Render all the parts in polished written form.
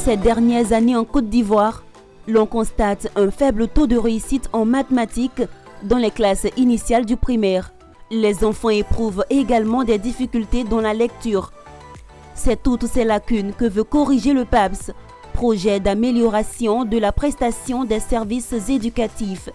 Ces dernières années en Côte d'Ivoire, l'on constate un faible taux de réussite en mathématiques dans les classes initiales du primaire. Les enfants éprouvent également des difficultés dans la lecture. C'est toutes ces lacunes que veut corriger le PAPS, projet d'amélioration de la prestation des services éducatifs.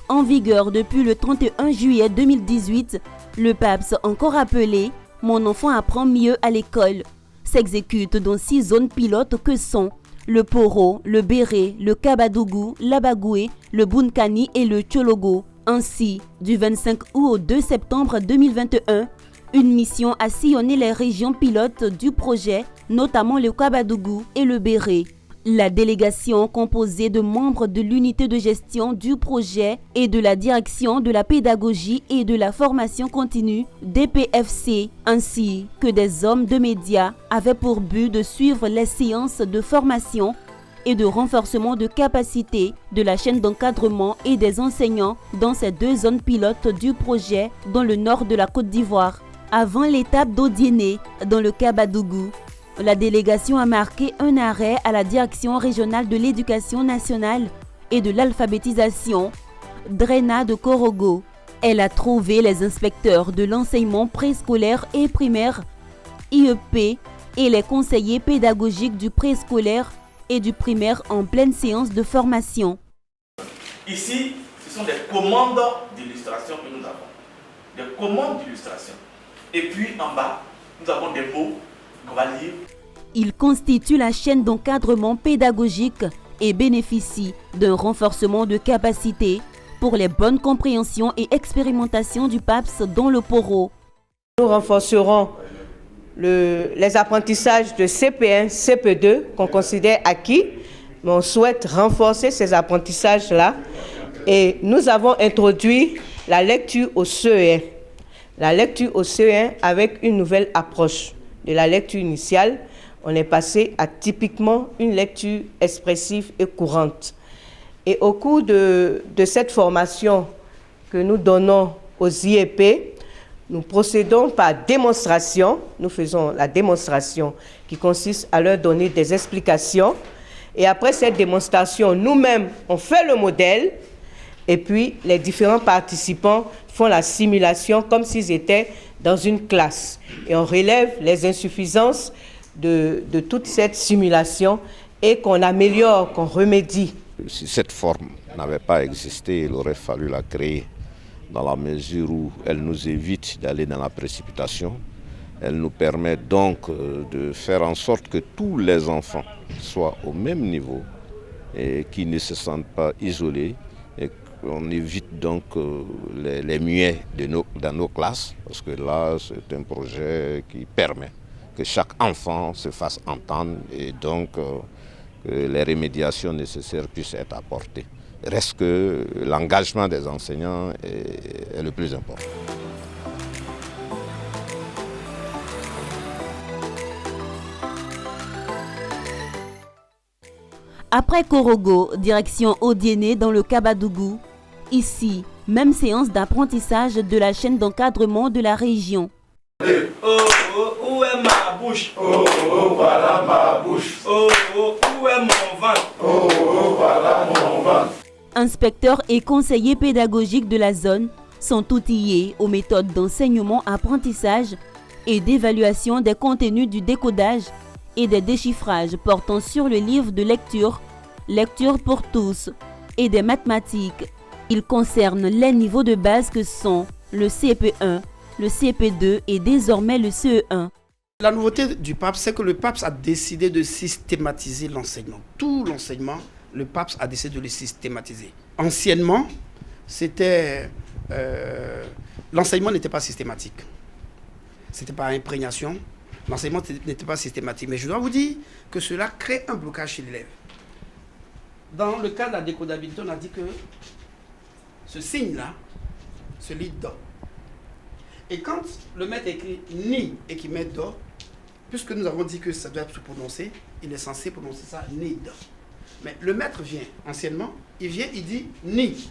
En vigueur depuis le 31 juillet 2018, le PAPS, encore appelé « Mon enfant apprend mieux à l'école », s'exécute dans 6 zones pilotes que sont le Poro, le Béré, le Kabadougou, l'Abagoué, le Bunkani et le Tchologo. Ainsi, du 25 août au 2 septembre 2021, une mission a sillonné les régions pilotes du projet, notamment le Kabadougou et le Béré. La délégation, composée de membres de l'unité de gestion du projet et de la direction de la pédagogie et de la formation continue DPFC, ainsi que des hommes de médias, avait pour but de suivre les séances de formation et de renforcement de capacité de la chaîne d'encadrement et des enseignants dans ces 2 zones pilotes du projet dans le nord de la Côte d'Ivoire. Avant l'étape d'Odiéné, dans le Kabadougou, la délégation a marqué un arrêt à la direction régionale de l'éducation nationale et de l'alphabétisation, DRENA de Korogo. Elle a trouvé les inspecteurs de l'enseignement préscolaire et primaire, IEP, et les conseillers pédagogiques du préscolaire et du primaire en pleine séance de formation. Ici, ce sont des commandes d'illustration que nous avons. Des commandes d'illustration. Et puis en bas, nous avons des mots qu'on va lire. Il constitue la chaîne d'encadrement pédagogique et bénéficie d'un renforcement de capacité pour les bonnes compréhensions et expérimentations du PAPS dans le Poro. Nous renforcerons les apprentissages de CP1, CP2 qu'on considère acquis, mais on souhaite renforcer ces apprentissages-là. Et nous avons introduit la lecture au CE1. La lecture au CE1 avec une nouvelle approche de la lecture initiale. On est passé à typiquement une lecture expressive et courante. Et au cours de cette formation que nous donnons aux IEP, nous procédons par démonstration. Nous faisons la démonstration qui consiste à leur donner des explications. Et après cette démonstration, nous-mêmes, on fait le modèle. Et puis, les différents participants font la simulation comme s'ils étaient dans une classe. Et on relève les insuffisances de toute cette simulation et qu'on améliore, qu'on remédie. Si cette forme n'avait pas existé, il aurait fallu la créer dans la mesure où elle nous évite d'aller dans la précipitation. Elle nous permet donc de faire en sorte que tous les enfants soient au même niveau et qu'ils ne se sentent pas isolés. Et on évite donc les muets dans nos classes, parce que là, c'est un projet qui permet que chaque enfant se fasse entendre et donc que les remédiations nécessaires puissent être apportées. Reste que l'engagement des enseignants est le plus important. Après Korogo, direction Odiéné dans le Kabadougou. Ici, même séance d'apprentissage de la chaîne d'encadrement de la région. Oh, oh, où est ma bouche? Oh, oh, voilà ma bouche. Oh, oh, où est mon ventre? Oh, oh, voilà mon ventre. Inspecteurs et conseillers pédagogiques de la zone sont outillés aux méthodes d'enseignement-apprentissage et d'évaluation des contenus du décodage et des déchiffrages portant sur le livre de lecture, Lecture pour tous, et des mathématiques. Ils concernent les niveaux de base que sont le CP1, le CP2 et désormais le CE1. La nouveauté du PAPS, c'est que le PAPS a décidé de systématiser l'enseignement. Tout l'enseignement, le PAPS a décidé de le systématiser. Anciennement, l'enseignement n'était pas systématique. C'était par imprégnation. L'enseignement n'était pas systématique. Mais je dois vous dire que cela crée un blocage chez l'élève. Dans le cas de la décodabilité, on a dit que ce signe-là se lit Do. Et quand le maître écrit Ni et qu'il met Do, puisque nous avons dit que ça doit être prononcé, il est censé prononcer ça Ni Do. Mais le maître vient, anciennement, il vient, il dit Ni.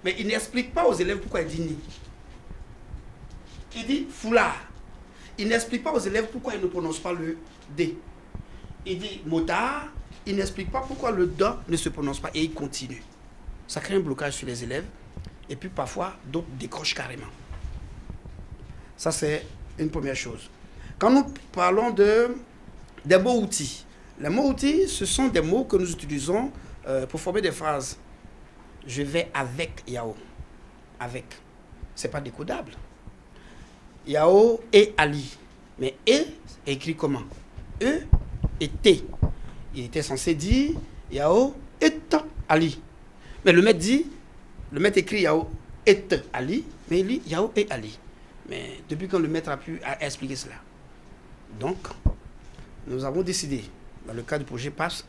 Mais il n'explique pas aux élèves pourquoi il dit Ni. Il dit foulard. Il n'explique pas aux élèves pourquoi il ne prononce pas le D. il dit motard, il n'explique pas pourquoi le do ne se prononce pas et il continue. Ça crée un blocage sur les élèves et puis parfois d'autres décrochent carrément. Ça c'est une première chose. Quand nous parlons des mots-outils, les mots-outils, ce sont des mots que nous utilisons pour former des phrases. Je vais avec Yao. Avec. Ce n'est pas décodable. Yao et Ali. Mais E est écrit comment? E et T. Il était censé dire Yao et Ali. Mais le maître écrit Yao et Ali, mais il dit Yao et Ali. Mais depuis quand le maître a pu expliquer cela? Donc, nous avons décidé, dans le cadre du projet PAPS,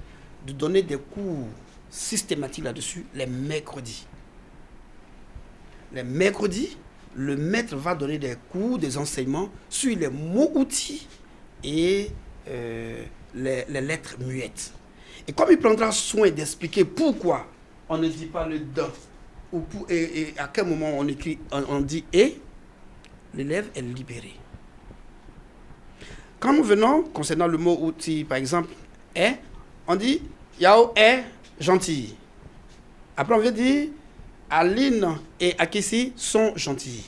de donner des cours systématiques là-dessus les mercredis. Les mercredis, le maître va donner des cours, des enseignements sur les mots-outils et les lettres muettes. Et comme il prendra soin d'expliquer pourquoi on ne dit pas le do, et à quel moment on dit et, l'élève est libéré. Quand nous venons, concernant le mot outil, par exemple, est, on dit Yao est gentil. Après, on veut dire Aline et Akessi sont gentils.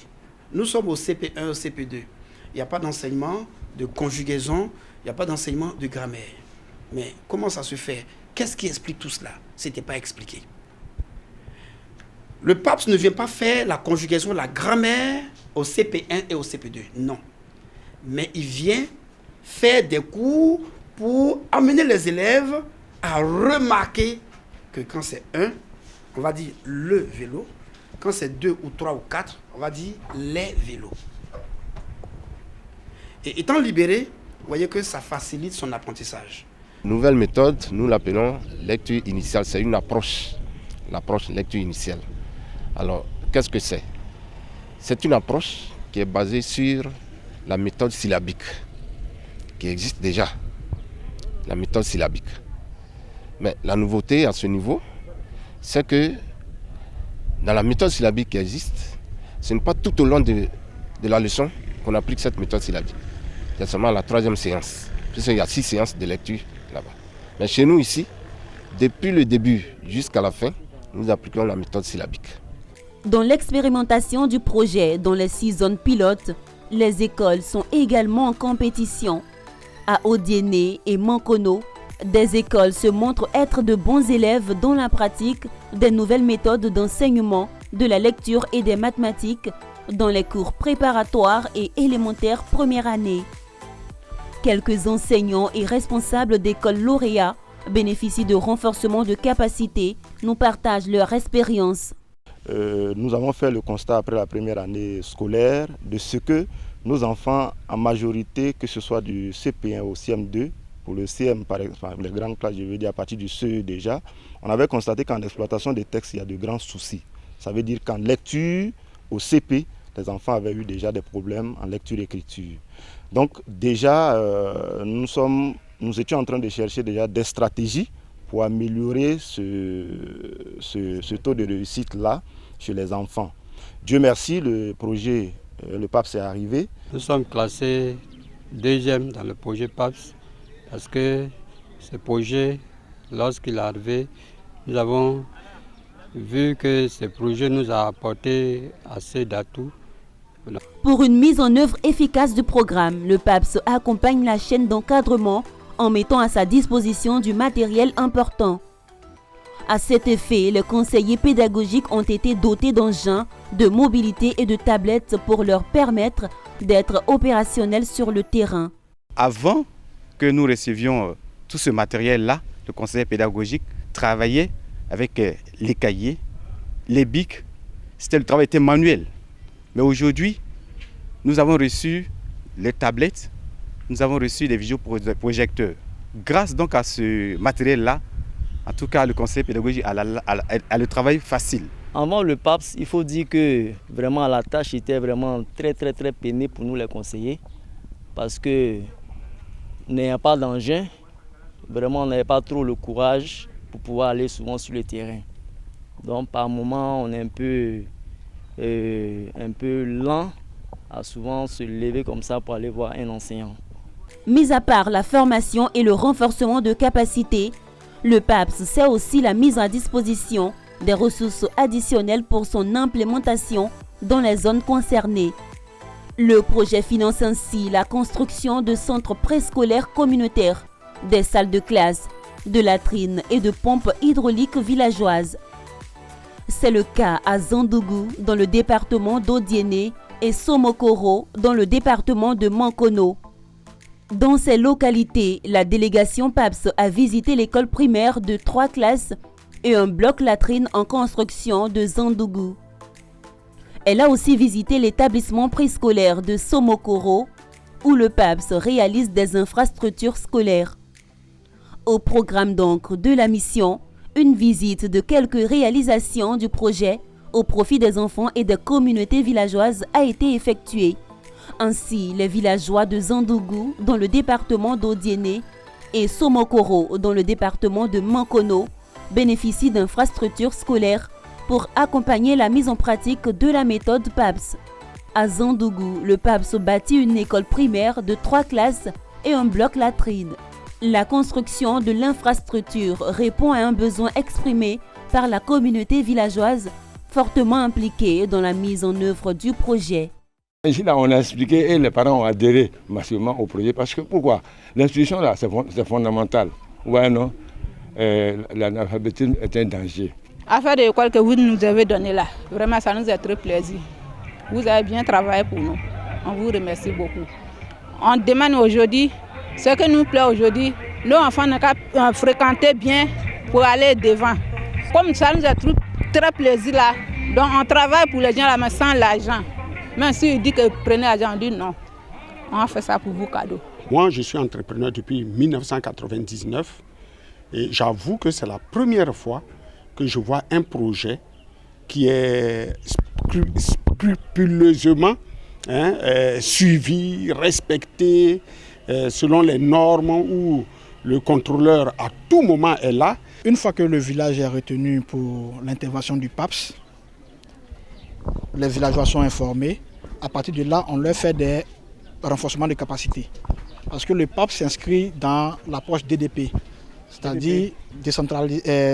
Nous sommes au CP1, au CP2. Il n'y a pas d'enseignement de conjugaison, il n'y a pas d'enseignement de grammaire. Mais comment ça se fait? Qu'est-ce qui explique tout cela? Ce n'était pas expliqué. Le PAPS ne vient pas faire la conjugaison, la grammaire au CP1 et au CP2. Non. Mais il vient faire des cours pour amener les élèves à remarquer que quand c'est 1, on va dire le vélo. Quand c'est 2 ou 3 ou 4, on va dire les vélos. Et étant libéré, vous voyez que ça facilite son apprentissage. Nouvelle méthode, nous l'appelons lecture initiale. C'est une approche, l'approche lecture initiale. Alors, qu'est-ce que c'est? C'est une approche qui est basée sur la méthode syllabique, qui existe déjà, la méthode syllabique. Mais la nouveauté à ce niveau, c'est que dans la méthode syllabique qui existe, ce n'est pas tout au long de la leçon qu'on applique cette méthode syllabique. C'est seulement la 3e séance, puisqu'il y a 6 séances de lecture là-bas. Mais chez nous ici, depuis le début jusqu'à la fin, nous appliquons la méthode syllabique. Dans l'expérimentation du projet dans les 6 zones pilotes, les écoles sont également en compétition. À Odiéné et Mankono, des écoles se montrent être de bons élèves dans la pratique des nouvelles méthodes d'enseignement, de la lecture et des mathématiques dans les cours préparatoires et élémentaires première année. Quelques enseignants et responsables d'écoles lauréats bénéficient de renforcement de capacités, nous partagent leur expérience. Nous avons fait le constat après la première année scolaire de ce que nos enfants, en majorité, que ce soit du CP1 au CM2, pour le CM, par exemple, les grandes classes, je veux dire à partir du CE déjà, on avait constaté qu'en exploitation des textes, il y a de grands soucis. Ça veut dire qu'en lecture, au CP, les enfants avaient eu déjà des problèmes en lecture-écriture. Donc déjà, nous étions en train de chercher déjà des stratégies pour améliorer ce taux de réussite-là chez les enfants. Dieu merci, le projet, le PAPS est arrivé. Nous sommes classés 2e dans le projet PAPS parce que ce projet, lorsqu'il est arrivé, nous avons vu que ce projet nous a apporté assez d'atouts. Pour une mise en œuvre efficace du programme, le PAPS accompagne la chaîne d'encadrement en mettant à sa disposition du matériel important. À cet effet, les conseillers pédagogiques ont été dotés d'engins, de mobilité et de tablettes pour leur permettre d'être opérationnels sur le terrain. Avant que nous recevions tout ce matériel-là, le conseiller pédagogique travaillait avec les cahiers, les bics. Le travail était manuel. Mais aujourd'hui, nous avons reçu les tablettes, nous avons reçu les vidéoprojecteurs. Grâce donc à ce matériel-là, en tout cas le conseil pédagogique a le travail facile. Avant le PAPS, il faut dire que vraiment la tâche était vraiment très pénible pour nous les conseillers. Parce que n'ayant pas d'engin, vraiment on n'avait pas trop le courage pour pouvoir aller souvent sur le terrain. Donc par moments on est un peu lent à souvent se lever comme ça pour aller voir un enseignant. Mis à part la formation et le renforcement de capacités, le PAPS sert aussi la mise à disposition des ressources additionnelles pour son implémentation dans les zones concernées. Le projet finance ainsi la construction de centres préscolaires communautaires, des salles de classe, de latrines et de pompes hydrauliques villageoises. C'est le cas à Zandougou dans le département d'Odiéné et Somokoro dans le département de Mankono. Dans ces localités, la délégation PAPS a visité l'école primaire de 3 classes et un bloc latrine en construction de Zandougou. Elle a aussi visité l'établissement préscolaire de Somokoro où le PAPS réalise des infrastructures scolaires. Au programme donc de la mission, une visite de quelques réalisations du projet au profit des enfants et des communautés villageoises a été effectuée. Ainsi, les villageois de Zandougou dans le département d'Odiéné et Somokoro dans le département de Mankono bénéficient d'infrastructures scolaires pour accompagner la mise en pratique de la méthode PAPS. À Zandougou, le PAPS bâtit une école primaire de 3 classes et un bloc latrine. La construction de l'infrastructure répond à un besoin exprimé par la communauté villageoise fortement impliquée dans la mise en œuvre du projet. Ici, là, on a expliqué et les parents ont adhéré massivement au projet parce que pourquoi? L'institution, là, c'est fondamental. Ouais, non? L'analphabétisme est un danger. Affaire de l'école que vous nous avez donnée là, vraiment, ça nous a très plaisir. Vous avez bien travaillé pour nous. On vous remercie beaucoup. On demande aujourd'hui, ce que nous plaît aujourd'hui, nos enfants n'ont qu'à fréquenter bien pour aller devant. Comme ça nous a très plaisir là, donc on travaille pour les gens là, mais sans l'argent. Même si ils disent que prenez l'argent, on dit non. On fait ça pour vous cadeau. Moi, je suis entrepreneur depuis 1999 et j'avoue que c'est la première fois que je vois un projet qui est scrupuleusement suivi, respecté selon les normes où le contrôleur à tout moment est là. Une fois que le village est retenu pour l'intervention du PAPS, les villageois sont informés. À partir de là, on leur fait des renforcements de capacité. Parce que le PAPS s'inscrit dans l'approche DDP, c'est-à-dire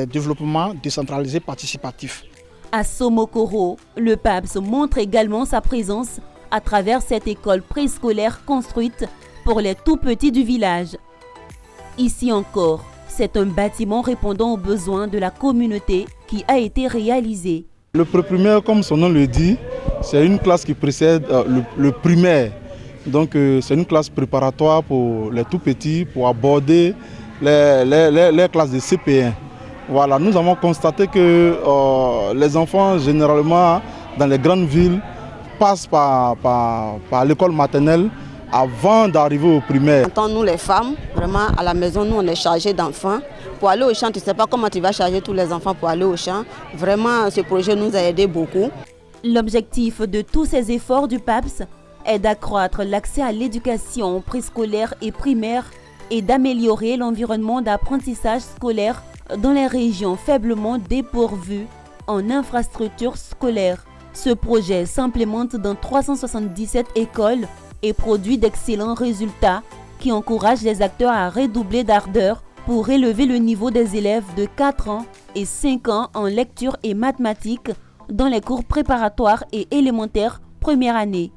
développement décentralisé participatif. À Somokoro, le PAPS montre également sa présence à travers cette école préscolaire construite pour les tout-petits du village. Ici encore, c'est un bâtiment répondant aux besoins de la communauté qui a été réalisé. Le pré-primaire, comme son nom le dit, c'est une classe qui précède le primaire. Donc c'est une classe préparatoire pour les tout-petits, pour aborder les classes de CP1. Voilà, nous avons constaté que les enfants, généralement, dans les grandes villes, passent par l'école maternelle avant d'arriver au primaire. Nous les femmes, vraiment à la maison, nous on est chargés d'enfants. Pour aller au champ, tu ne sais pas comment tu vas charger tous les enfants pour aller au champ. Vraiment, ce projet nous a aidé beaucoup. L'objectif de tous ces efforts du PAPS est d'accroître l'accès à l'éducation préscolaire et primaire et d'améliorer l'environnement d'apprentissage scolaire dans les régions faiblement dépourvues en infrastructures scolaires. Ce projet s'implémente dans 377 écoles et produit d'excellents résultats qui encouragent les acteurs à redoubler d'ardeur pour élever le niveau des élèves de 4 ans et 5 ans en lecture et mathématiques dans les cours préparatoires et élémentaires première année.